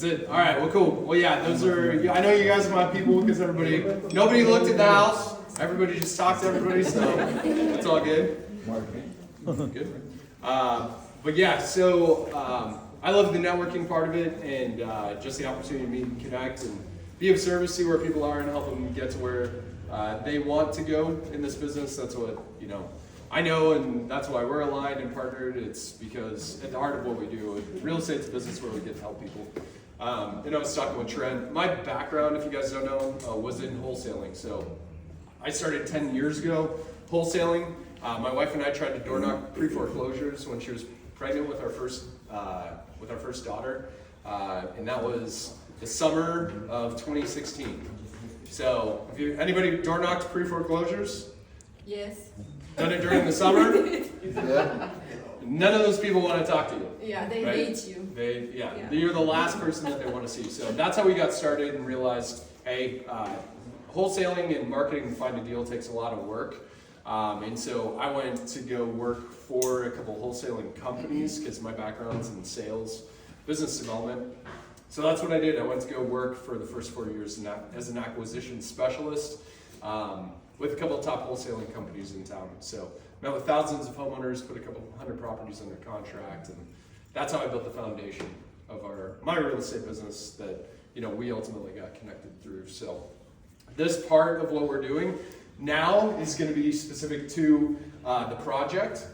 That's it. All right. Well, cool. Well, yeah. Those are. I know you guys are my people because nobody looked at the house. Everybody just talked to everybody, so it's all good. Good. But yeah. So I love the networking part of it, and just the opportunity to meet and connect and be of service, see where people are, and help them get to where they want to go in this business. That's what I know, and that's why we're aligned and partnered. It's because at the heart of what we do, real estate's a business where we get to help people. And I was talking with Trent. My background, if you guys don't know, was in wholesaling. So I started 10 years ago wholesaling. My wife and I tried to door knock pre-foreclosures when she was pregnant with our first daughter, and that was the summer of 2016. So, anybody door knocked pre-foreclosures? Yes. Done it during the summer? Yeah. None of those people want to talk to you. Yeah, they right? hate you. Yeah, you're the last person that they want to see. So that's how we got started and realized, hey, wholesaling and marketing to find a deal takes a lot of work. And so I went to go work for a couple wholesaling companies because my background's in sales, business development. So that's what I did. I went to go work for the first 4 years as an acquisition specialist with a couple of top wholesaling companies in town. So met with thousands of homeowners, put a couple hundred properties under contract, and that's how I built the foundation of my real estate business that we ultimately got connected through. So this part of what we're doing now is going to be specific to the project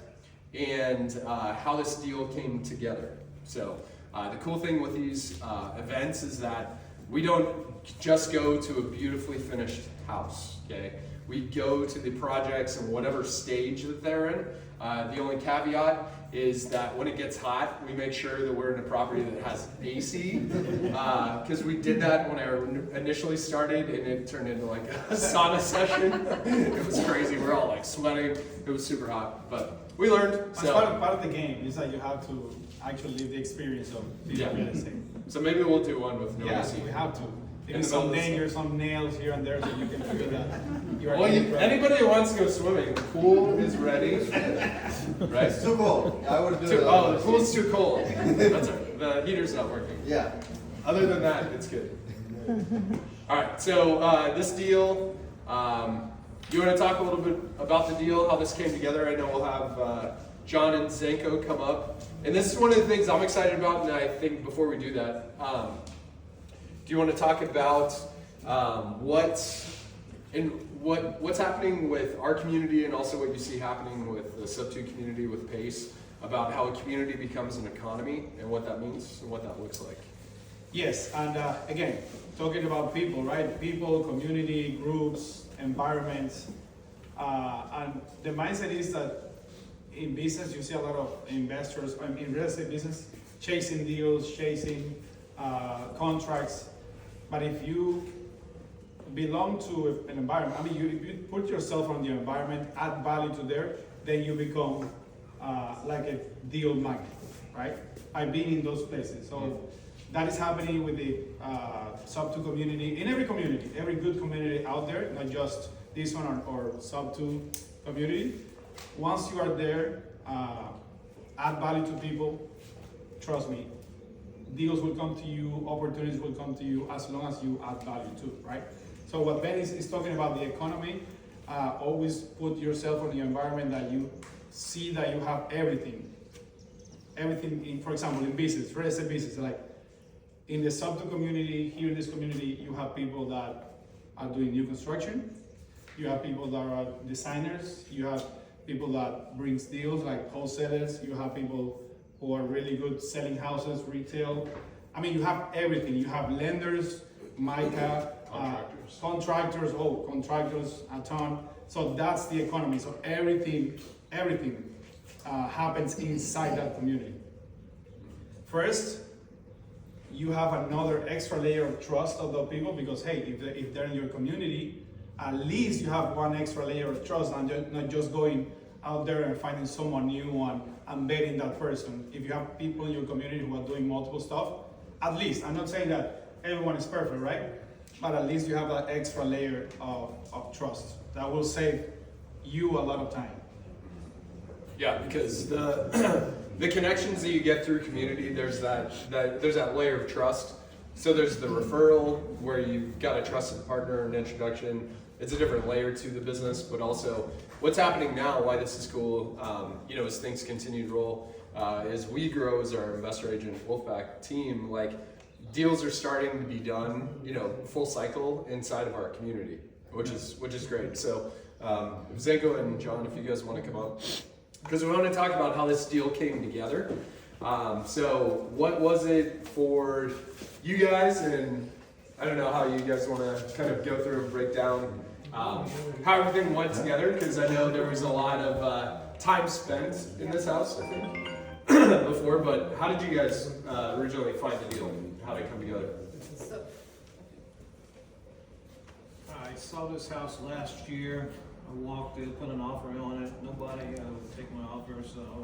and how this deal came together. So the cool thing with these events is that we don't just go to a beautifully finished house, okay? We go to the projects in whatever stage that they're in. The only caveat is that when it gets hot, we make sure that we're in a property that has AC, because we did that when I initially started, and it turned into like a sauna session. It was crazy. We're all like sweating. It was super hot, but we learned. So Part of the game is that you have to actually live the experience of being real estate. So maybe we'll do one with no Yeah, AC. we have to. In Even the some middle of the dangers, some nails here and there, so you can feel that you are. Well, getting ready. anybody who wants to go swimming, the pool is ready, right? It's too cold. I would do it. The pool's too cold. That's right. The heater's not working. Yeah. Other than that, it's good. All right, so this deal, you want to talk a little bit about the deal, how this came together? I know we'll have John and Zenko come up. And this is one of the things I'm excited about, and I think before we do that, do you want to talk about what's happening with our community and also what you see happening with the Sub-2 community with PACE, about how a community becomes an economy and what that means and what that looks like? Yes, and again, talking about people, right? People, community, groups, environments, and the mindset is that in business you see a lot of investors, in real estate business, chasing deals, chasing contracts. But if you belong to an environment, if you put yourself on the environment, add value to there, then you become like a deal magnet, right? I've been in those places. So that is happening with the Sub-2 community, in every good community out there, not just this one or Sub-2 community. Once you are there, add value to people, trust me, deals will come to you, opportunities will come to you as long as you add value too, right? So what Ben is talking about, the economy, always put yourself in the environment that you see that you have everything. For example, in business, real estate business, like in the Sub-2 community, here in this community, you have people that are doing new construction, you have people that are designers, you have people that brings deals like wholesalers, you have people who are really good selling houses, retail. I mean, you have everything. You have lenders, MICA, contractors, a ton. So that's the economy. So everything happens inside that community. First, you have another extra layer of trust of the people because, hey, if they're in your community, at least you have one extra layer of trust and not just going out there and finding someone new and betting that person. If you have people in your community who are doing multiple stuff, at least, I'm not saying that everyone is perfect, right? But at least you have that extra layer of trust that will save you a lot of time. Yeah, because the connections that you get through community, there's that layer of trust So there's the referral where you've got a trusted partner, an introduction. It's a different layer to the business, but also what's happening now, why this is cool, as things continue to roll, as we grow as our investor agent Wolfpack team, like deals are starting to be done, full cycle inside of our community, which is great. So Zenko and John, if you guys want to come up, because we want to talk about how this deal came together. So what was it for you guys, and I don't know how you guys want to kind of go through and break down how everything went together, because I know there was a lot of time spent in this house, I think, before, but how did you guys originally find the deal and how did it come together? I saw this house last year. I walked in, put an offer on it. Nobody would take my offer, so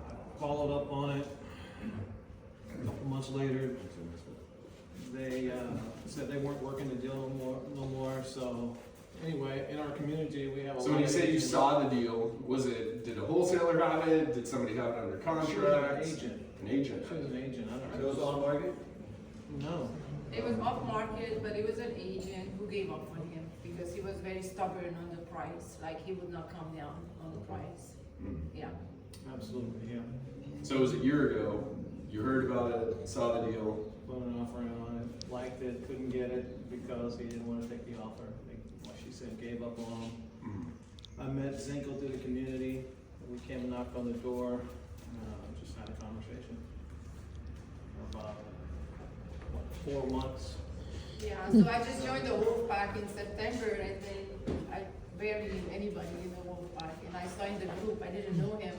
I followed up on it. A couple months later, they said they weren't working the deal no more. So anyway, in our community, we have a So lot when you of say you agents. saw the deal, did a wholesaler have it? Did somebody have it under contract? She was an agent. An agent. She was an agent. I It don't was know. on market? No. It was off market, but it was an agent who gave up on him because he was very stubborn on the price. Like he would not come down on the price. Mm. Yeah. Absolutely, yeah. So it was a year ago. You heard about it, saw the deal. Put an offer in on it, liked it, couldn't get it because he didn't want to take the offer. Like she said, gave up on him. Mm. I met Zinkel through the community. We came and knocked on the door, just had a conversation. About, 4 months. Yeah, so I just joined the Wolfpack in September and then I barely knew anybody in the Wolfpack. And I signed the group, I didn't know him,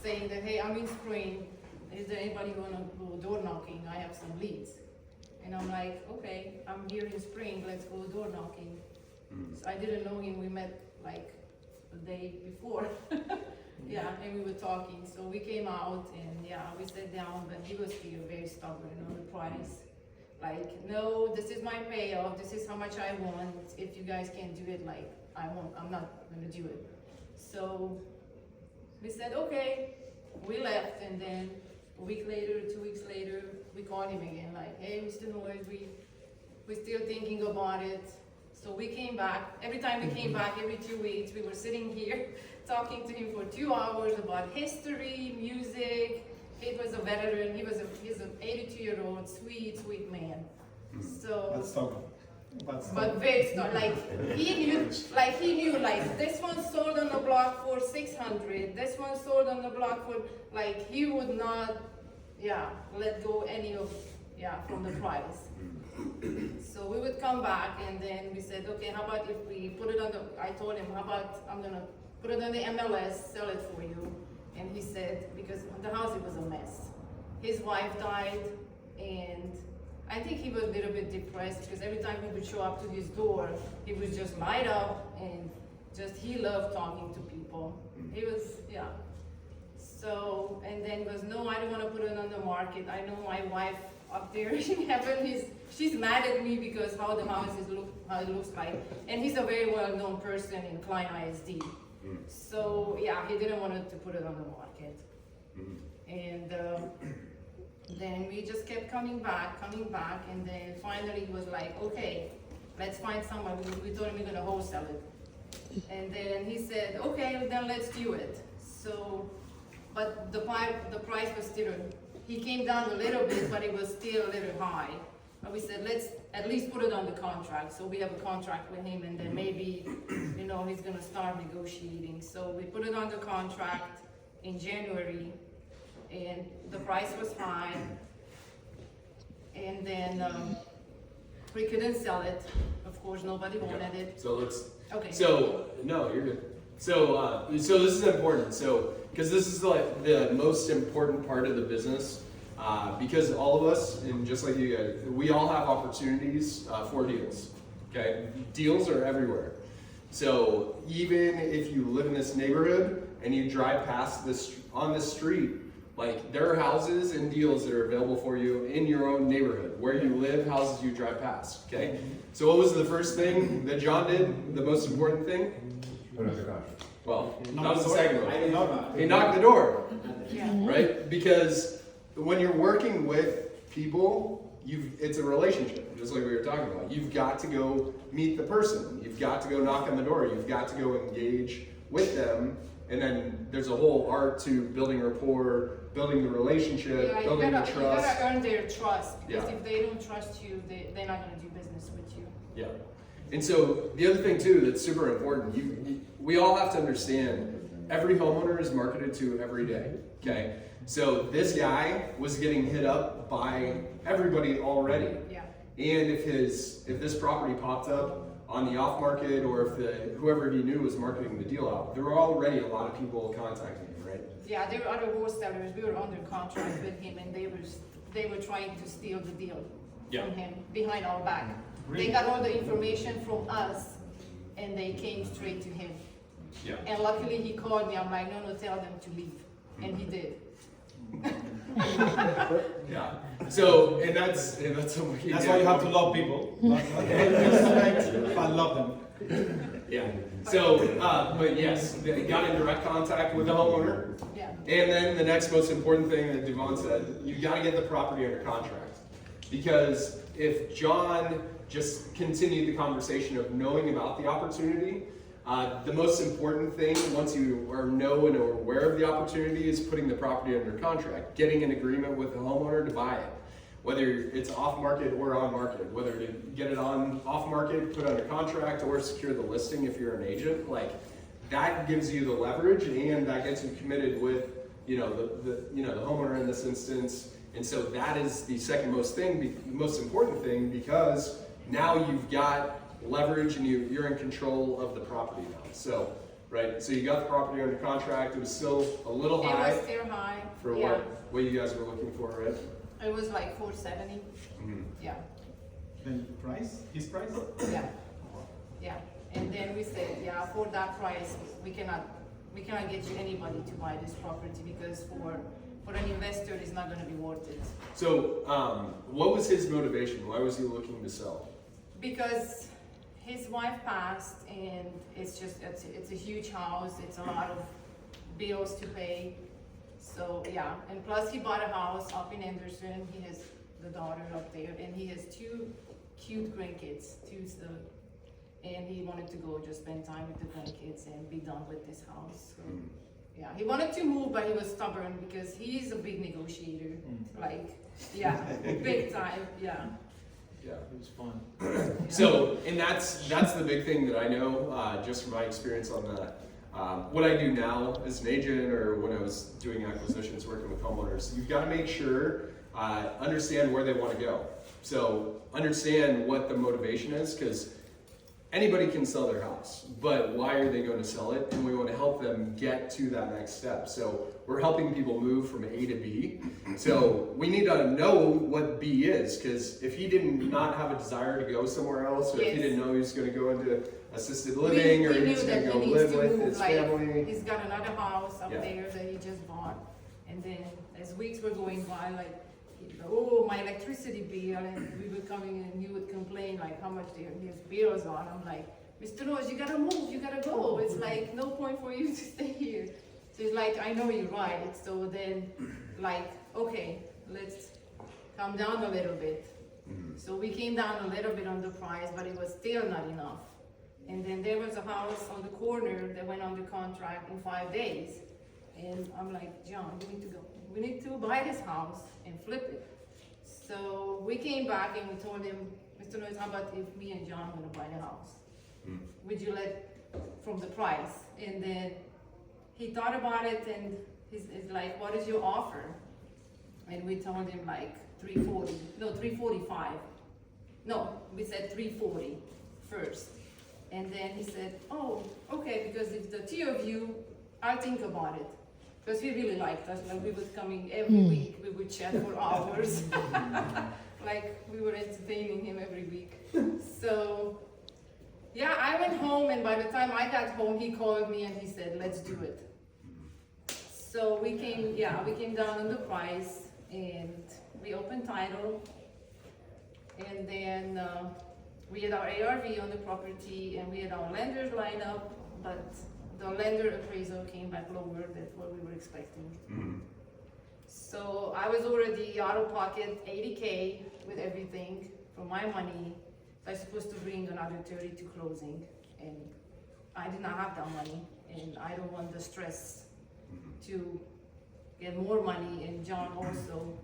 saying that, hey, I'm in Spring. Is there anybody who wanna go door knocking? I have some leads. And I'm like, okay, I'm here in Spring, let's go door knocking. Mm. So I didn't know him, we met like the day before. Yeah, and we were talking, so we came out and yeah, we sat down, but he was still very stubborn on the price. Like, no, this is my payoff, this is how much I want, if you guys can't do it, like, I'm not gonna do it. So, we said, okay, we left, and then a week later, 2 weeks later, we called him again, like, hey, Mr. Noyes, we're still thinking about it. So we came back, every time we came back, every 2 weeks, we were sitting here, talking to him for 2 hours about history, music. He was a veteran, he's an 82-year-old, sweet man. So, Let's talk. but very, he knew, like, this one sold on the block for 600, this one sold on the block for, like, he would not, let go any of, from the price. So we would come back and then we said, okay, how about if we put it on the, I told him, how about I'm gonna put it on the MLS, sell it for you. And he said, because the house, it was a mess. His wife died and I think he was a little bit depressed because every time he would show up to his door, he would just light up and he loved talking to people. He was, So, and then he goes, no, I don't wanna put it on the market. I know my wife up there in heaven she's mad at me because how the house how it looks like. And he's a very well-known person in Klein ISD. Mm. So he didn't want to put it on the market. Mm. And then we just kept coming back, and then finally he was like, okay, let's find someone. We told him we're gonna wholesale it. And then he said, okay, then let's do it. So, but the price was still, he came down a little bit, but it was still a little high. But we said, let's at least put it on the contract. So we have a contract with him and then maybe, he's gonna start negotiating. So we put it on the contract in January and the price was high. And then we couldn't sell it. Of course, nobody wanted it. So let's. Okay. So no, you're good. So this is important. So because this is like the most important part of the business, because all of us, and just like you guys, we all have opportunities for deals. Okay, deals are everywhere. So even if you live in this neighborhood and you drive past this on this street, like there are houses and deals that are available for you in your own neighborhood, where you live, houses you drive past. Okay. So what was the first thing that John did? The most important thing? Put it on the contract. Well, that was the second one. I didn't know that. He knocked the door, Yeah. right? Because when you're working with people, it's a relationship, just like we were talking about. You've got to go meet the person. You've got to go knock on the door. You've got to go engage with them. And then there's a whole art to building rapport, building the relationship, Yeah, building the you trust. gotta earn their trust, because Yeah. if they don't trust you, they're not gonna do business with you. Yeah. And so the other thing too that's super important, we all have to understand every homeowner is marketed to every day. Okay. So this guy was getting hit up by everybody already. Yeah. And if this property popped up on the off market, or if whoever he knew was marketing the deal out, there were already a lot of people contacting him, right? Yeah, there were other wholesalers, we were under contract with him, and they were trying to steal the deal Yeah. from him, behind our back. They Really? got all the information from us, and they came straight to him. Yeah. And luckily, he called me, I'm like, no, tell them to leave, and he did. Yeah. So and that's what he That's did. why you have to love people. Respect, but love them. Yeah. So, but yes, they got in direct contact with the homeowner. Yeah. And then the next most important thing that Devon said, you got to get the property under contract. Because if John just continued the conversation of knowing about the opportunity, the most important thing, once you know and are aware of the opportunity, is putting the property under contract, getting an agreement with the homeowner to buy it. Whether it's off market or on market, whether to get it on off market, put under contract, or secure the listing if you're an agent, like that gives you the leverage, and that gets you committed with the homeowner in this instance. And so that is the second most important thing, because now you've got leverage and you're in control of the property now. So, right, so you got the property under contract. It was still a little It high was still high. for Yeah. what you guys were looking for, right? It was like 470. Yeah. Then price? His price? Yeah. Yeah. And then we said, yeah, for that price, we cannot get you anybody to buy this property, because for an investor, it's not gonna be worth it. So, what was his motivation? Why was he looking to sell? Because his wife passed, and it's a huge house, it's a lot of bills to pay. So, yeah, and plus he bought a house up in Anderson, he has the daughter up there, and he has 2 cute grandkids, and he wanted to go just spend time with the grandkids and be done with this house. So, yeah, he wanted to move, but he was stubborn because he's a big negotiator, big time, yeah. Yeah. It was fun. So, and that's the big thing that I know, just from my experience on that. What I do now as an agent, or when I was doing acquisitions, working with homeowners, you've got to make sure, understand where they want to go. So, understand what the motivation is, because anybody can sell their house, but why are they going to sell it? And we want to help them get to that next step. So we're helping people move from A to B. So we need to know what B is, because if he did not have a desire to go somewhere else, or if he Yes. didn't know he was going to go into assisted living, or We he knew was going that to go he needs live to with move, his like, family. he's got another house up Yeah. there that he just bought, and then as weeks were going by, like, oh, my electricity bill, and we were coming and he would complain like how much his bills are. I'm like, Mr. Rose, you gotta move, you gotta go. It's like no point for you to stay here. So he's like, I know you're right. So then, like, okay, let's come down a little bit. So we came down a little bit on the price, but it was still not enough. And then there was a house on the corner that went under contract in 5 days. And I'm like, John, we need to go. We need to buy this house and flip it. So we came back and we told him, Mr. Noyes, how about if me and John are gonna buy the house? Would you from the price? And then he thought about it, and he's like, what is your offer? And we told him like 345. No, we said 340 first. And then he said, oh, okay, because if the two of you, I'll think about it. Because he really liked us, like we was coming every week, we would chat for hours. Like we were entertaining him every week. So, yeah, I went home, and by the time I got home, he called me and he said, let's do it. So we came down on the price, and we opened title, and then we had our ARV on the property, and we had our lenders lined up, but the lender appraisal came back lower than what we were expecting. So I was already out of pocket 80K with everything for my money. So I was supposed to bring another 30 to closing, and I did not have that money, and I don't want the stress to get more money, and John also.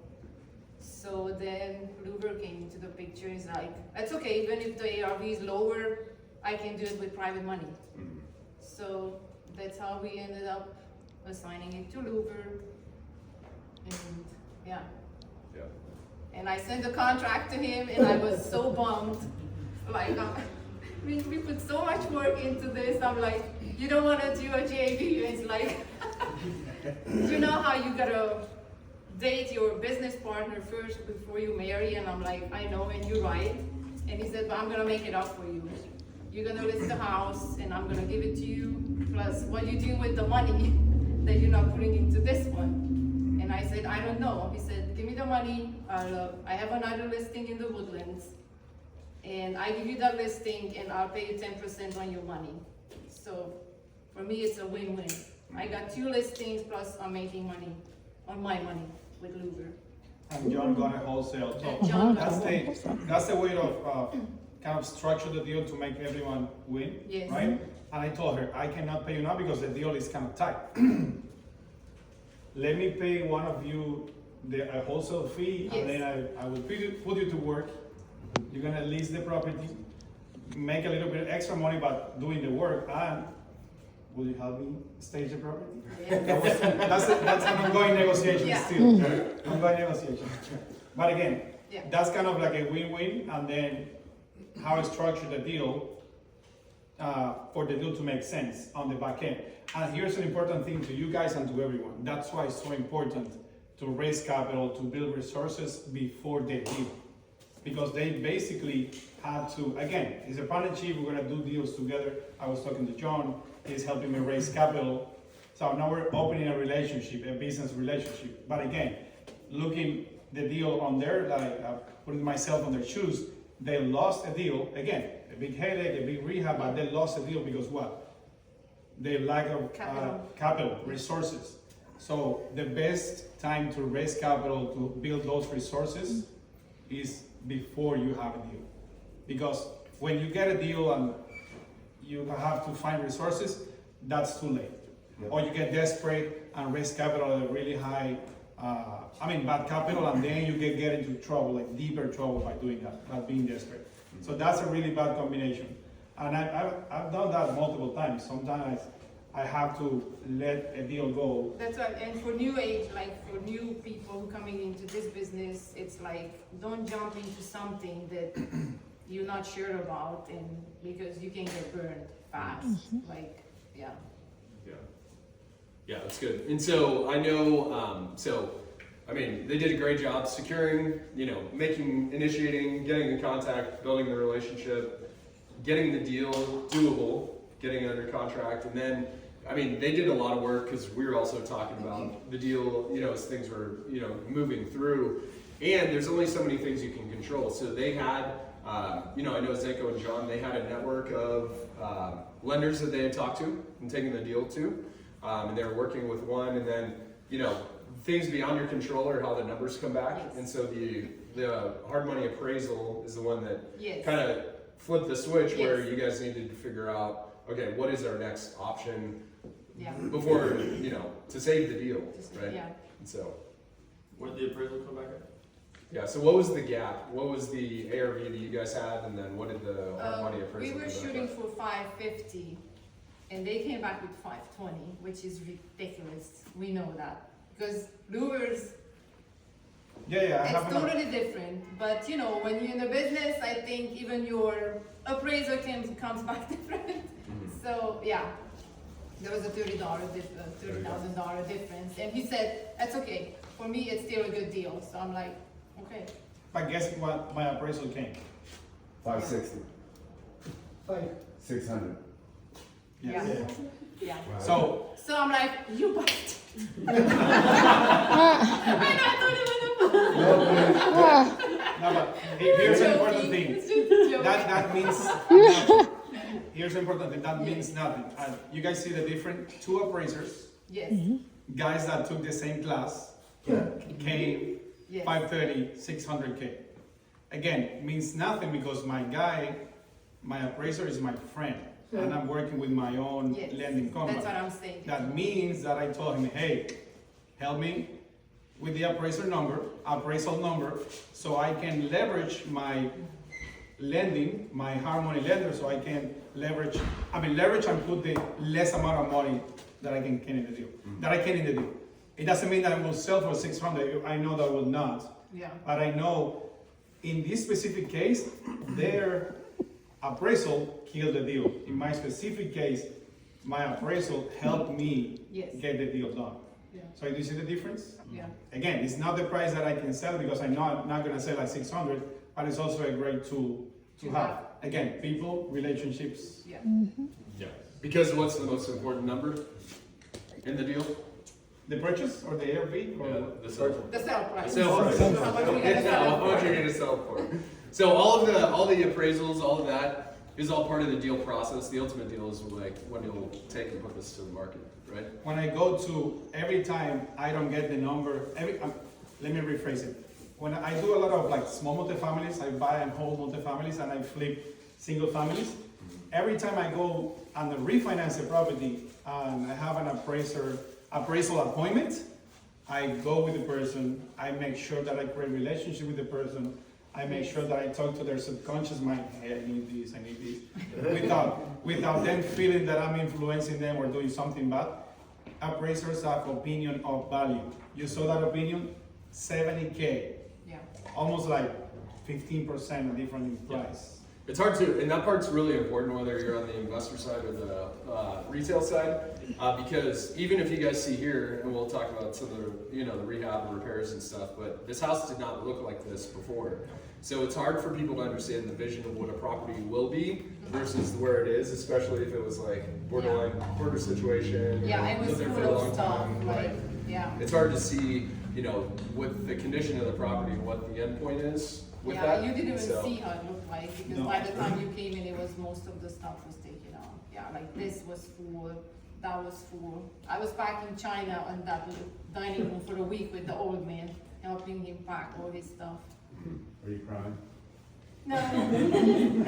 So then Luber came into the picture. He's like, that's okay, even if the ARV is lower, I can do it with private money. So that's how we ended up assigning it to Luber. And yeah. Yeah. And I sent the contract to him, and I was so bummed. Like, we put so much work into this. I'm like, you don't want to do a JV? It's like, you know how you gotta date your business partner first before you marry? And I'm like, I know, and you're right. And he said, but I'm gonna make it up for you. You're gonna list the house, and I'm gonna give it to you, plus what you do with the money that you're not putting into this one. And I said, I don't know. He said, give me the money. I have another listing in the Woodlands, and I give you that listing, and I'll pay you 10% on your money. So for me, it's a win-win. I got 2 listings, plus I'm making money on my money with Luber. And John got a wholesale, so And John that's got that's the way of kind of structure the deal to make everyone win, Yes. right? And I told her, I cannot pay you now because the deal is kind of tight. Let me pay one of you a wholesale fee, and Yes. then I will put you to work. You're gonna lease the property, make a little bit extra money by doing the work, and will you help me stage the property? That's an ongoing negotiation Yeah. still. Ongoing negotiation. But again, Yeah. that's kind of like a win-win, and then how I structure the deal for the deal to make sense on the back end. And here's an important thing to you guys and to everyone. That's why it's so important to raise capital, to build resources before the deal. Because they basically had to, again, it's a partnership, we're gonna do deals together. I was talking to John, he's helping me raise capital. So now we're opening a relationship, a business relationship. But again, looking the deal on there, like putting myself on their shoes, they lost a deal, again, a big headache, a big rehab, but they lost a deal because what? The lack of capital, resources. So the best time to raise capital to build those resources is before you have a deal. Because when you get a deal and you have to find resources, that's too late. Yep. Or you get desperate and raise capital at a really high, bad capital, and then you get into trouble, like deeper trouble by doing that, by being desperate. So that's a really bad combination. And I've done that multiple times. Sometimes I have to let a deal go. That's right, and for new age, like for new people coming into this business, it's like, don't jump into something that you're not sure about, and because you can get burned fast, like, yeah. Yeah, that's good. And so I know, they did a great job securing, initiating, getting in contact, building the relationship, getting the deal doable, getting it under contract, and then, they did a lot of work because we were also talking about the deal, as things were, moving through. And there's only so many things you can control. So they had, I know Zeko and John, they had a network of lenders that they had talked to and taken the deal to. And they were working with one, and then, things beyond your control are how the numbers come back. Yes. And so the hard money appraisal is the one that Yes. kind of flipped the switch where Yes. you guys needed to figure out, okay, what is our next option Yeah. before, to save the deal, right? Yeah. And so, What did the appraisal come back at? yeah, so what was the gap? What was the ARV that you guys had, and then what did the hard money We appraisal were come back shooting at? for 550, and they came back with 520, which is ridiculous. We know that, because Luber's, Yeah, I it's have enough. totally different. But when you're in the business, I think even your appraisal comes back different. So yeah, there was a $30,000 difference, and he said that's okay. For me, it's still a good deal. So I'm like, okay. But guess what my appraisal came? 560. 600. Yeah. Yeah. So, So I'm like, you bastard. I don't even no, but here's an important joking. thing. It's just a joke. That means nothing. Here's an important thing. That means nothing. You guys see the different two appraisers, Yes. guys that took the same class, came Yes. 530, 600K. Again, means nothing because my appraiser is my friend, and I'm working with my own Yes. lending company. That's what I'm saying. That means that I told him, hey, help me with the appraisal number, so I can leverage my lending, my hard money lender, so I can leverage and put the less amount of money that I can in the deal, in the deal. It doesn't mean that I will sell for 600, I know that I will not, Yeah, but I know in this specific case, their appraisal killed the deal. In my specific case, my appraisal helped me Yes. get the deal done. yeah, So do you see the difference? yeah, Again, it's not the price that I can sell because I'm not gonna sell at 600, but it's also a great tool to To have. have. Again, people, relationships. yeah. Yeah. Because what's the most important number in the deal? The purchase or the ARV or? Yeah, the sell. The sell price. The sell price. How much we gonna sell How much it you're for? gonna sell for. So all the appraisals, all of that is all part of the deal process. The ultimate deal is like when you'll take and put this to the market, right? When I go to, every time I don't get the number, let me rephrase it. When I do a lot of like small multifamilies, I buy and hold multifamilies and I flip single families. Every time I go and refinance the property and I have an appraisal appointment, I go with the person, I make sure that I create a relationship with the person, I make sure that I talk to their subconscious mind, hey, I need this, without them feeling that I'm influencing them or doing something bad. Appraisers have opinion of value. You saw that opinion, 70K, Yeah, almost like 15% different in price. It's hard to, and that part's really important whether you're on the investor side or the retail side, because even if you guys see here, and we'll talk about some of the, the rehab and repairs and stuff, but this house did not look like this before. So it's hard for people to understand the vision of what a property will be versus where it is, especially if it was like borderline border situation. yeah, it was lived there for a full long of stuff, time, like, right? yeah. It's hard to see, with the condition of the property, what the end point is with that. Yeah, you didn't even So- see how it looked like, because No. by the time you came in, it was, most of the stuff was taken out. Yeah, like this was full, that was full. I was back in China on that little dining room for a week with the old man, helping him pack all his stuff. Are you crying? No,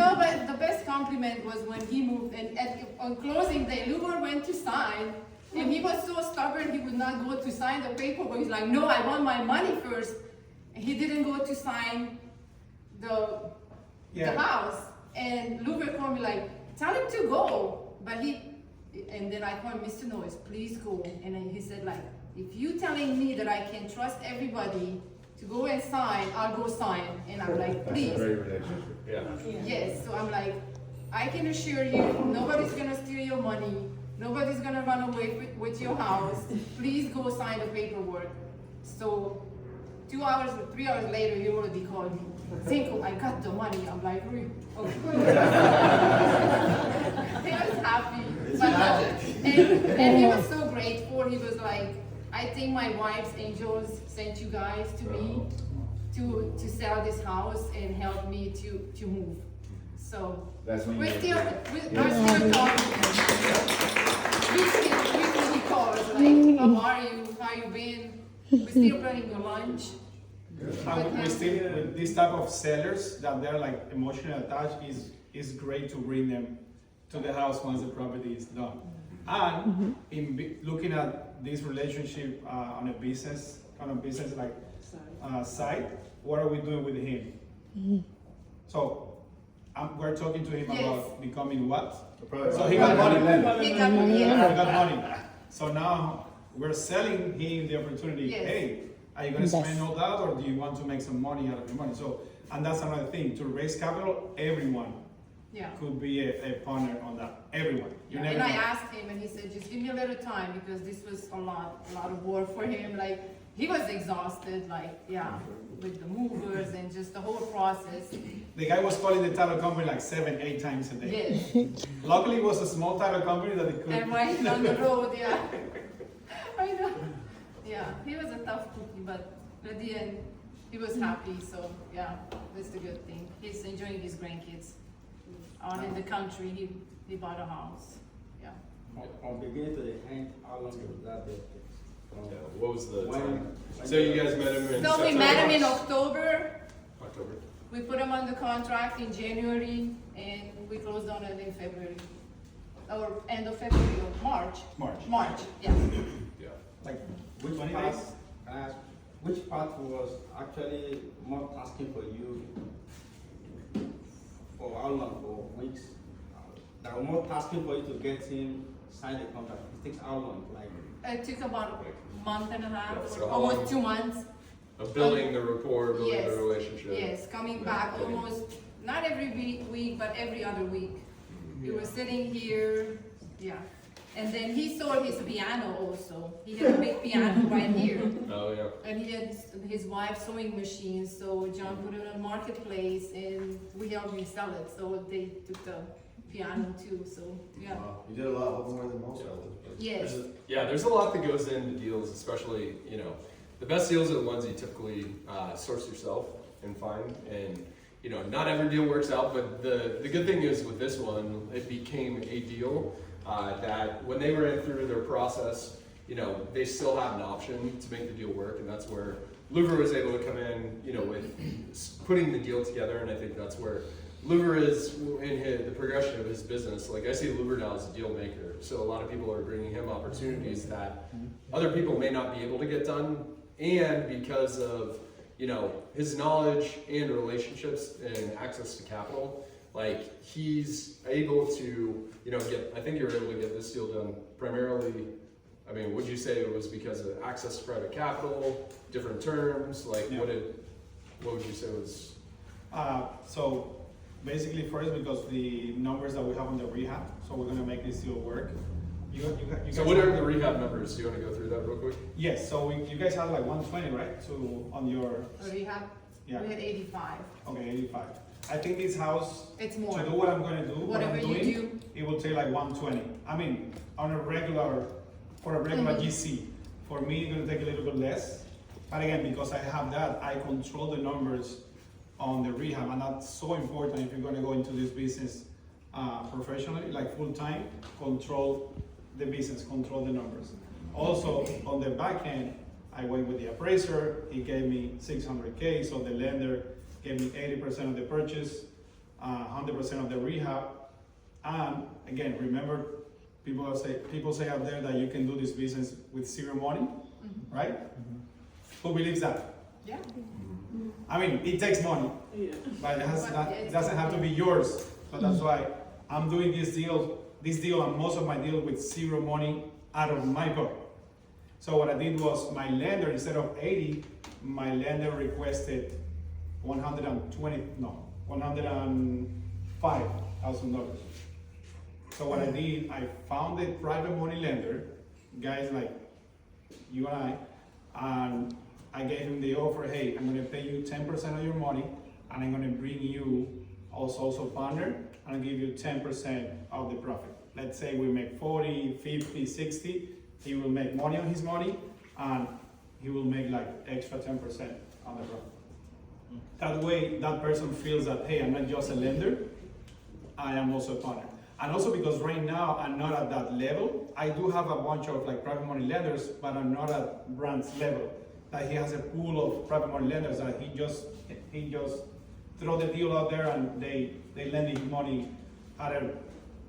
no, but the best compliment was when he moved, and on closing day, Lugar went to sign, and he was so stubborn, he would not go to sign the paperwork. He's like, no, I want my money first. And he didn't go to sign the house, and Lugar called me like, tell him to go, but and then I called Mr. Noyes, please go, and then he said like, if you telling me that I can trust everybody to go and sign, I'll go sign, and I'm like, That's a please. great relationship. Yeah. Yes, so I'm like, I can assure you, nobody's gonna steal your money, nobody's gonna run away with your house, please go sign the paperwork. So 2 hours or 3 hours later, he already called me, Cinco, I got the money. I'm like, really? Oh, good. He was happy. But no, and he was so grateful. He was like, I think my wife's angels sent you guys to me to sell this house and help me to move. So That's when we're you. still talking. We calls like, how are you? How you been? We're still planning your lunch. And we still, with this type of sellers that they're like emotionally attached, is great to bring them to the house once the property is done. And looking at this relationship on a business like side, what are we doing with him? So we're talking to him Yes. about becoming what? So So he got money. He got money, He yeah. got money. So now we're selling him the opportunity. Yes. Hey, are you gonna spend all that, or do you want to make some money out of your money? So, and that's another thing, to raise capital, everyone Yeah. could be a partner on that. Everyone. You never And I know. asked him, and he said, just give me a little time, because this was a lot of work for him. Like, he was exhausted, like, yeah, with the movers and just the whole process. The guy was calling the title company like 7-8 times a day. Yes, Luckily, it was a small title company that they could. and right down the road, yeah. I know. Yeah, he was a tough cookie, but at the end, he was happy, so, yeah, that's the good thing. He's enjoying his grandkids. Out in the country, he bought a house, yeah. From beginning to the end, how long was that there? Yeah, what was the When- time? So you guys met him in So we September? met him in October, October. we put him on the contract in January, and we closed on it in February. Or end of February or March. March, yeah. Yeah. Like, Which which 20 part, days? which part was actually more tasking for you? For how long, for weeks? That were more tasking for you to get him sign the contract. It takes how long, like? It took about a month and a half, Yeah, so or how almost long- 2 months. Of building the rapport, building Yes. the relationship. Yes, coming Yeah. back almost, not every week, but every other week. We were sitting here, yeah. And then he sold his piano also. He had a big piano right here. Oh, yeah. And he had his wife's sewing machine, so John put it on marketplace and we helped him sell it. So they took the piano too, so, yeah. Wow, you did a lot more than most of them. Yes, Yeah, there's a lot that goes into deals, especially, you know, the best deals are the ones you typically source yourself and find. And, you know, not every deal works out, but the good thing is with this one, it became a deal that when they were in through their process, you know, they still had an option to make the deal work. And that's where Louvre was able to come in, you know, with putting the deal together. And I think that's where Louvre is in the progression of his business. Like I see Louvre now as a deal maker. So a lot of people are bringing him opportunities that other people may not be able to get done. And because of, you know, his knowledge and relationships and access to capital, like he's able to, you know, I think you were able to get this deal done primarily. I mean, would you say it was because of access to private capital, different terms? Like Yeah. what would you say was? So basically first, because the numbers that we have on the rehab, so we're gonna make this deal work. You So guys what are have- the rehab numbers? Do you want to go through that real quick? Yes, so you guys had like 120, right? So on your, rehab, yeah, we had 85. okay, 85. I think this house, It's to more. do what I'm gonna do, what Whatever I'm you doing, do, it will take like 120. I mean, on a regular, for a regular Mhm. GC, for me, it's gonna take a little bit less. But again, because I have that, I control the numbers on the rehab, and that's so important if you're gonna go into this business professionally, like full-time, control the business, control the numbers. Also, on the back end, I went with the appraiser, he gave me 600K, so the lender gave me 80% of the purchase, 100% of the rehab. And again, remember, people say out there that you can do this business with zero money, right? Who believes that? yeah. I mean, it takes money, but it doesn't have to be yours. So that's why I'm doing this deal and most of my deal with zero money out of my pocket. So what I did was my lender, instead of 80, my lender requested $105,000. So what I did, I found a private money lender, guys like you and I gave him the offer, hey, I'm gonna pay you 10% of your money, and I'm gonna bring you also partner, and I'll give you 10% of the profit. Let's say we make 40, 50, 60, he will make money on his money, and he will make like extra 10% on the profit. That way, that person feels that, hey, I'm not just a lender, I am also a partner. And also because right now, I'm not at that level. I do have a bunch of like private money lenders, but I'm not at Brand's level. That he has a pool of private money lenders that he just throw the deal out there and they lend him money at a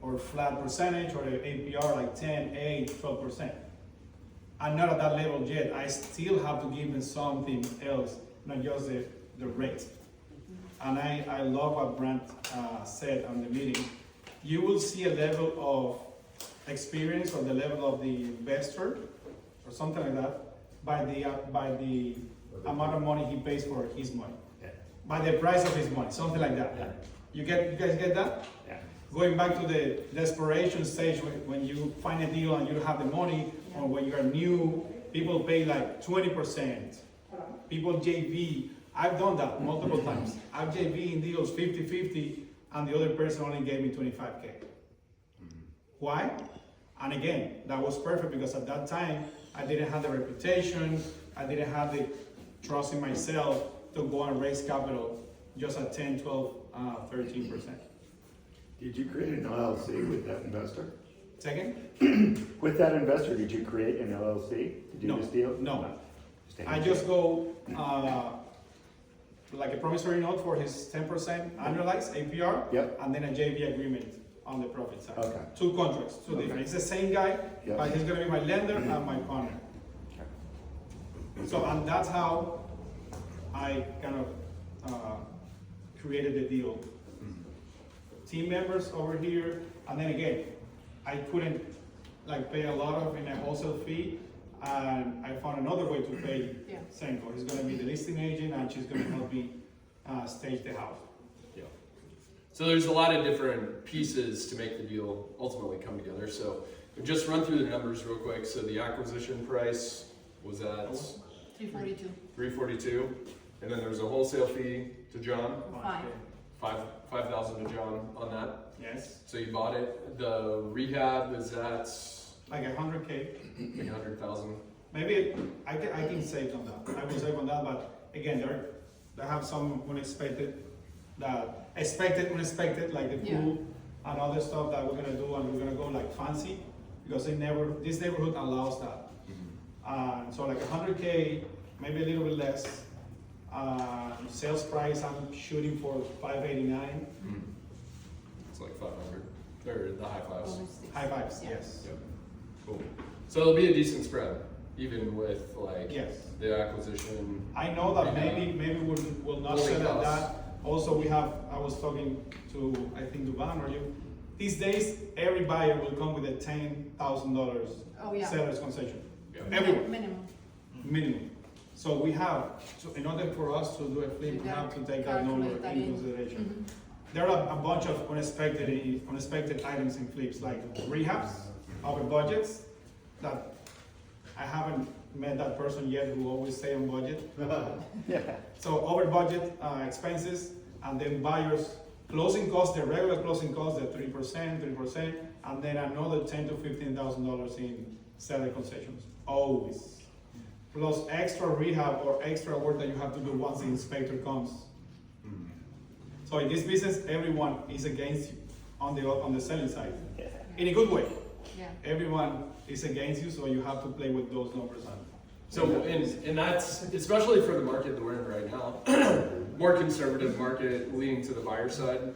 or flat percentage or an APR like 10, 8, 12%. I'm not at that level yet. I still have to give him something else, not just the rate. And I love what Brand said on the meeting. You will see a level of experience or the level of the investor or something like that by the amount of money he pays for his money. Yeah. By the price of his money, something like that. Yeah. You guys get that? Yeah. Going back to the desperation stage when you find a deal and you don't have the money, or when you are new, people pay like 20%. People JV. I've done that multiple times. I've JV in deals 50-50, and the other person only gave me 25K. Why? And again, that was perfect because at that time, I didn't have the reputation, I didn't have the trust in myself to go and raise capital just at 10, 12, 13%. Did you create an LLC with that investor? Second? With that investor, did you create an LLC to do No, this deal? no. Just a I handshake. just go, like a promissory note for his 10% annualized APR. Yep. And then a JV agreement on the profit side. Okay. Two contracts, two different. It's the same guy, Yep. but he's gonna be my lender and my partner. So, and that's how I kind of created the deal. Team members over here, and then again, I couldn't like pay a lot of in a wholesale fee, and I found another way to pay Yeah. Senko. He's gonna be the listing agent, and she's gonna help me stage the house. Yeah. So there's a lot of different pieces to make the deal ultimately come together. So just run through the numbers real quick. So the acquisition price was at 342. 342, and then there was a wholesale fee to John, 5. 5,000 to John on that. Yes, So you bought it. The rehab is at like 100K. like 100,000. Maybe I can save on that. I will save on that, but again, they have some unexpected, unexpected, like the pool and other stuff that we're gonna do, and we're gonna go like fancy, because this neighborhood allows that. So like 100K, maybe a little bit less. Sales price, I'm shooting for 589. It's like 500 or the high fives. High fives, Yeah. yes. Yep. Cool. So it'll be a decent spread, even with like Yes. the acquisition. I know that Yeah. maybe we'll not Holding sell at costs. that. Also, I was talking to, I think, Duvan or you. These days, every buyer will come with a $10,000 Oh, yeah. seller's concession. Yeah. Everyone, Minimum. minimum. So we have, in order for us to do a flip, You we have to take that calculate number that in in. consideration. Mhm. There are a bunch of unexpected items in flips, like rehabs, over budgets, that I haven't met that person yet who always stay on budget. Yeah. So over budget expenses, and then buyers closing costs, the regular closing costs, the 3%, and then another $10,000 to $15,000 in seller concessions, always. Plus extra rehab or extra work that you have to do once the inspector comes. So in this business, everyone is against you on the selling side, in a good way. Yeah. Everyone is against you, so you have to play with those numbers. So and that's especially for the market that we're in right now, more conservative market leaning to the buyer side.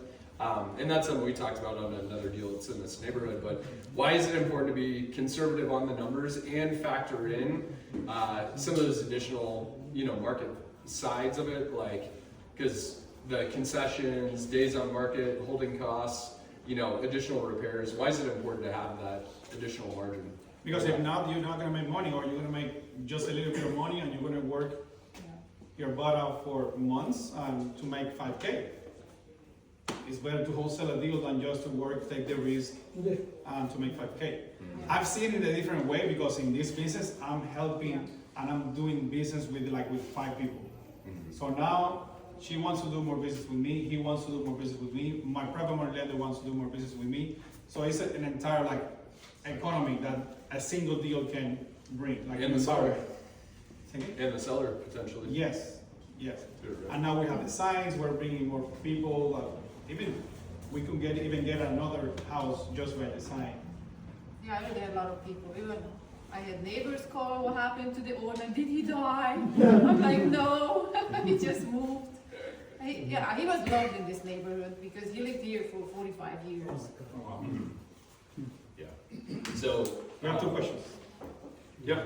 And that's something we talked about on another deal that's in this neighborhood. But why is it important to be conservative on the numbers and factor in some of those additional, market sides of it, like because the concessions, days on market, holding costs, additional repairs. Why is it important to have that additional margin? Because if not, you're not gonna make money, or you're gonna make just a little bit of money, and you're gonna work your butt out for months to make 5K. It's better to wholesale a deal than just to work, take the risk, to make 5K. I've seen it a different way, because in this business, I'm helping and I'm doing business with 5 people. So now, she wants to do more business with me, he wants to do more business with me, my primary lender wants to do more business with me. So it's an entire economy that a single deal can bring. And the seller. Say again? And the seller potentially. Yes. Too, right? And now we have the signs, we're bringing more people, even, we could get another house just by the sign. Yeah, I had a lot of people. Even I had neighbors call, what happened to the owner? Did he die? I'm like, no, he just moved. He was loved in this neighborhood because he lived here for 45 years. Yeah. So We have 2 questions. Yeah.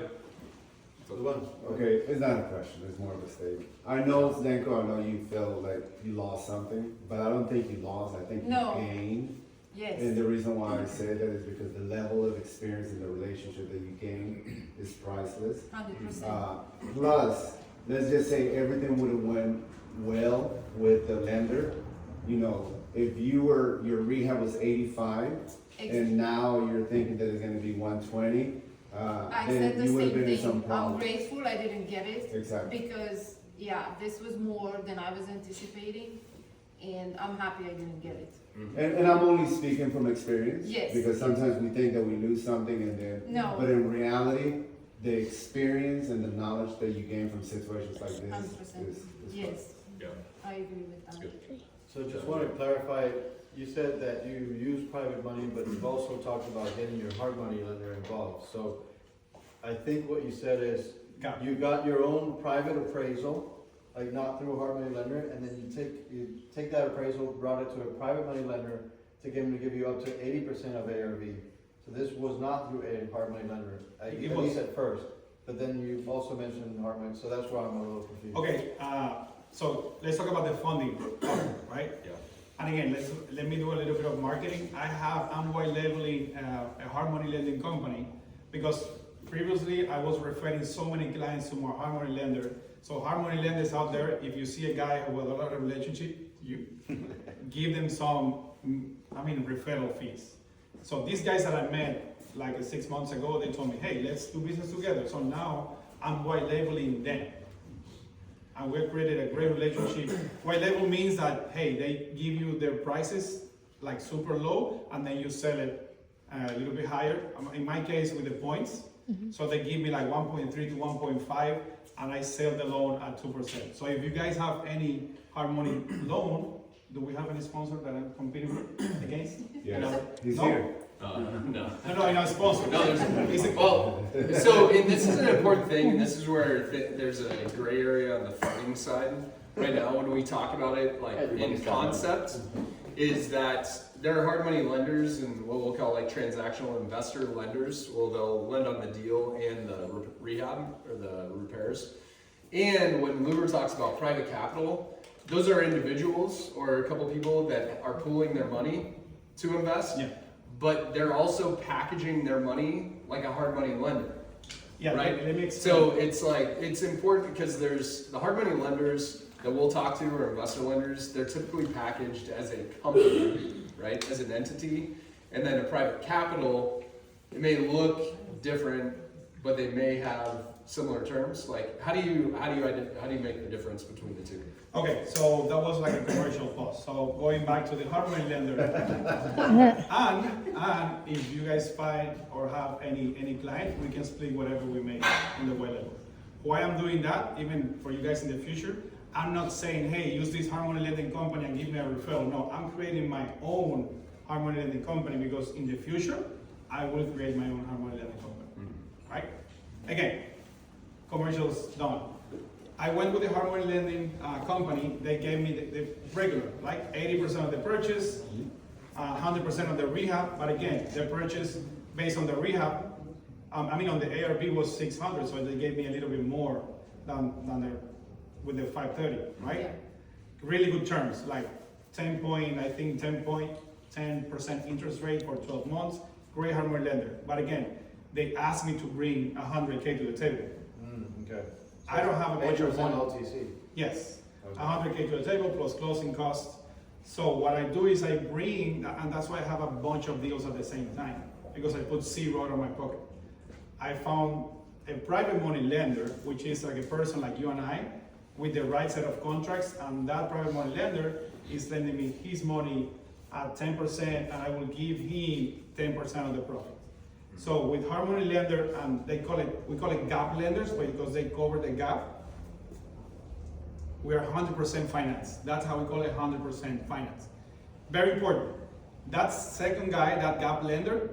The one. Okay, it's not a question, it's more of a statement. I know, Zdenko, I know you feel like you lost something, but I don't think you lost, I think you No. gained. Yes. And the reason why I say that is because the level of experience in the relationship that you gain is priceless. 100%. Plus, let's just say everything would have went well with the lender. If your rehab was 85, and now you're thinking that it's gonna be 120, I then said the you would have same been in some thing. I'm problems. grateful I didn't get it. Exactly. Because, this was more than I was anticipating. And I'm happy I didn't get it. And I'm only speaking from experience. Yes. Because sometimes we think that we lose something and then, No. but in reality, the experience and the knowledge that you gain from situations like this 100%. is Yes, Yeah. I agree with That's that. good. So just want to clarify, you said that you use private money, but you've also talked about getting your hard money lender involved. So I think what you said is, you got your own private appraisal, like not through a hard money lender, and then you take that appraisal, brought it to a private money lender to get them to give you up to 80% of ARV. So this was not through a hard money lender, at least at first. But then you also mentioned hard money, so that's why I'm a little confused. Okay, so let's talk about the funding, right? Yeah. And again, let me do a little bit of marketing. I'm white labeling a hard money lending company because previously I was referring so many clients to more hard money lender. So hard money lenders out there, if you see a guy with a lot of relationship, you give them some, referral fees. So these guys that I met like 6 months ago, they told me, hey, let's do business together. So now I'm white labeling them. And we've created a great relationship. White label means that, hey, they give you their prices like super low, and then you sell it a little bit higher. In my case, with the points. So they give me like 1.3 to 1.5, and I sell the loan at 2%. So if you guys have any hard money loan, do we have any sponsor that I'm competing against? Yes. No? He's No? here. No. No, not sponsor. No, Is it- Well, so and this is an important thing, and this is where there's a gray area on the funding side. Right now, when we talk about it, like Everybody's in got money. concept, is that there are hard money lenders and what we'll call like transactional investor lenders. Well, they'll lend on the deal and the rehab or the repairs. And when Luber talks about private capital, those are individuals or a couple people that are pooling their money to invest. Yeah. But they're also packaging their money like a hard money lender. Yeah, Right. let me explain. So it's like, it's important because there's the hard money lenders that we'll talk to or investor lenders, they're typically packaged as a company, right? As an entity. And then a private capital, it may look different, but they may have similar terms. Like, how do you make the difference between the two? Okay, so that was like a commercial pause. So going back to the hard money lender, and if you guys find or have any client, we can split whatever we make in the white level. Why I'm doing that, even for you guys in the future, I'm not saying, hey, use this hard money lending company and give me a referral. No, I'm creating my own hard money lending company because in the future, I will create my own hard money lending company, right? Again, commercials done. I went with the hard money lending company. They gave me the regular, like 80% of the purchase, 100% of the rehab. But again, the purchase based on the rehab, on the ARP was 600, so they gave me a little bit more than with the 530, right? Yeah. Really good terms, like 10% interest rate for 12 months. Great hard money lender. But again, they asked me to bring 100K to the table. Okay. I don't have a bunch of 8% money. LTC. Yes, Okay. 100K to the table plus closing costs. So what I do is I bring, and that's why I have a bunch of deals at the same time, because I put zero out of my pocket. I found a private money lender, which is like a person like you and I, with the right set of contracts, and that private money lender is lending me his money at 10%, and I will give him 10% of the profit. So with hard money lender, and we call it gap lenders, because they cover the gap. We are 100% finance. That's how we call it, 100% finance. Very important. That second guy, that gap lender,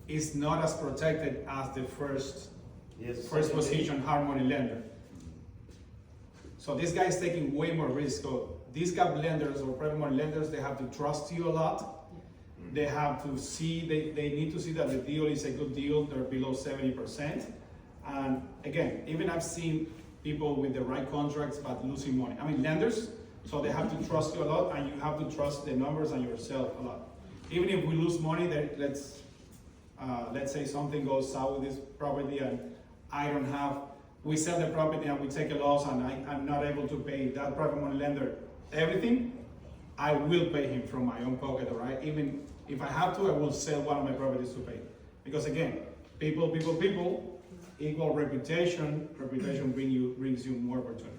is not as protected as the first position hard money lender. So this guy is taking way more risk. So these gap lenders or private money lenders, they have to trust you a lot. They have to see, they need to see that the deal is a good deal. They're below 70%. And again, even I've seen people with the right contracts but losing money. Lenders, so they have to trust you a lot, and you have to trust the numbers and yourself a lot. Even if we lose money, let's say something goes south with this property and we sell the property and we take a loss and I'm not able to pay that private money lender everything, I will pay him from my own pocket, all right? Even if I have to, I will sell one of my properties to pay. Because again, people equal reputation. Reputation brings you more opportunity.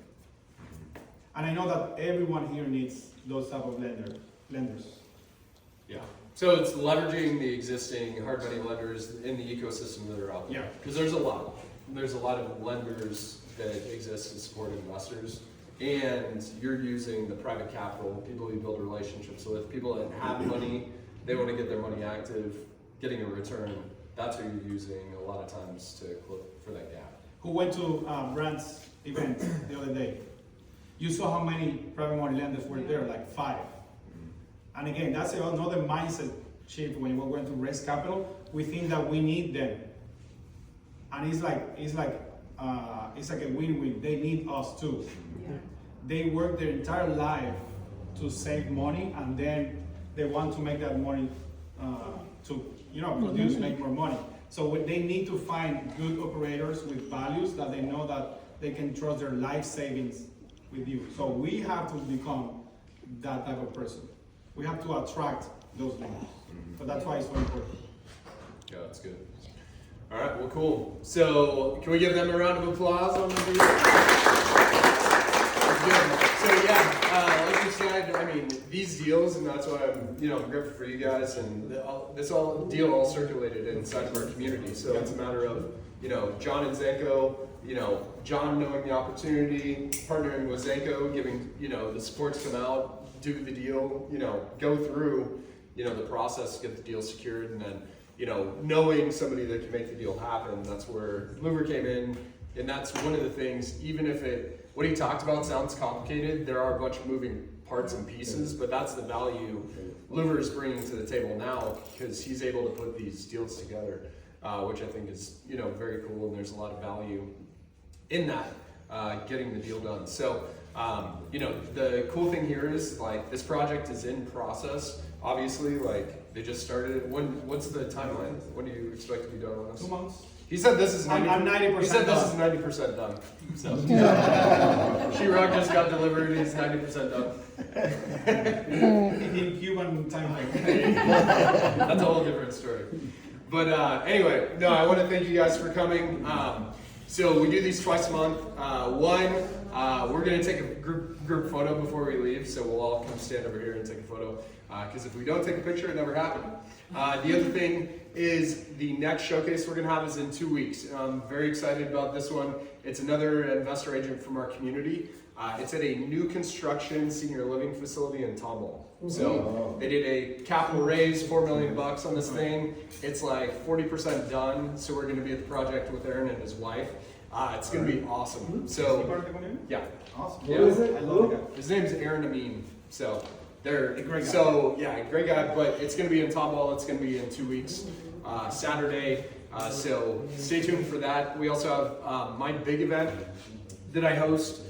And I know that everyone here needs those type of lenders. Yeah. So it's leveraging the existing hard money lenders in the ecosystem that are out there. Yeah. Because there's a lot. There's a lot of lenders that exist to support investors. and you're using the private capital, people you build relationships with, people that have money, they want to get their money active, getting a return. That's who you're using a lot of times to for that gap. Who went to Brand's event the other day? You saw how many private money lenders were there, like 5. And again, that's another mindset shift when we're going to raise capital. We think that we need them, and it's like a win-win. They need us too. Yeah. They work their entire life to save money, and then they want to make that money to produce, make more money. So they need to find good operators with values that they know that they can trust their life savings with you. So we have to become that type of person. We have to attract those lenders. So that's why it's so important. Yeah, that's good. All right, well, cool. So can we give them a round of applause on the video? That's good. So yeah, like you said, I mean, these deals, and that's why I'm grateful for you guys, and this deal all circulated inside of our community. So it's a matter of, John and Zenko, John knowing the opportunity, partnering with Zenko, giving, the support to come out, do the deal, go through, the process to get the deal secured, and then, knowing somebody that can make the deal happen. That's where Louver came in, and that's one of the things, even if what he talked about sounds complicated, there are a bunch of moving parts and pieces, but that's the value Louver is bringing to the table now, because he's able to put these deals together, which I think is, very cool, and there's a lot of value in that, getting the deal done. So, the cool thing here is, this project is in process. Obviously, they just started it. What's the timeline? When do you expect to be done on this? 2 months. He said this is 90%. I'm 90% He said this is done. 90% done. So, She-Rock just got delivered. He's 90% done. In Cuban time frame. That's a whole different story. But anyway, no, I want to thank you guys for coming. So we do these twice a month. We're going to take a group photo before we leave, so we'll all come stand over here and take a photo. Because if we don't take a picture, it never happened. The other thing is the next showcase we're going to have is in 2 weeks. I'm very excited about this one. It's another investor agent from our community. It's at a new construction senior living facility in Tomball. So they did a capital raise, $4 million on this thing. It's like 40% done. So we're going to be at the project with Aaron and his wife. It's going to be awesome. So yeah, Awesome. yeah. I love the guy. His name's Aaron Amin. So they're A great guy. So yeah, great guy. But it's going to be in Tomball. It's going to be in 2 weeks, Saturday. So stay tuned for that. We also have my big event that I host.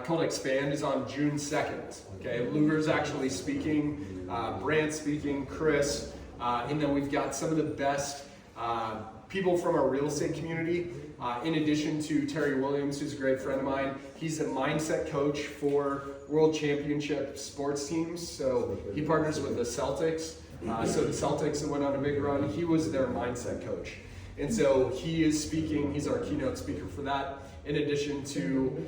Called Expand is on June 2nd. Okay, Louver's actually speaking, Brant speaking, Chris, and then we've got some of the best people from our real estate community. In addition to Terry Williams, who's a great friend of mine, he's a mindset coach for World Championship sports teams. So he partners with the Celtics. So the Celtics that went on a big run, he was their mindset coach. And so he is speaking, he's our keynote speaker for that. In addition to,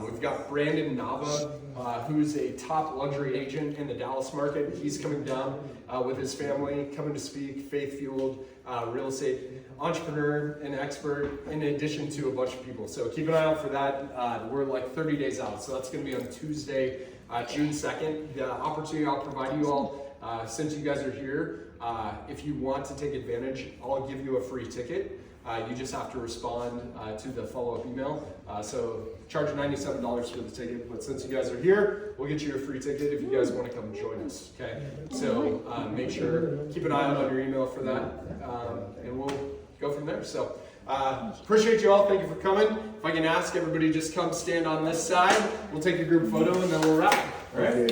we've got Brandon Nava, who's a top luxury agent in the Dallas market. He's coming down with his family, coming to speak, faith-fueled real estate entrepreneur and expert, in addition to a bunch of people. So keep an eye out for that. We're like 30 days out, so that's going to be on Tuesday, June 2nd. The opportunity I'll provide you all, since you guys are here, if you want to take advantage, I'll give you a free ticket. You just have to respond to the follow-up email. So charge $97 for the ticket, but since you guys are here, we'll get you a free ticket if you guys want to come join us, okay? So make sure, keep an eye out on your email for that, and we'll go from there. So appreciate you all, thank you for coming. If I can ask everybody just come stand on this side, we'll take a group photo and then we'll wrap, all right?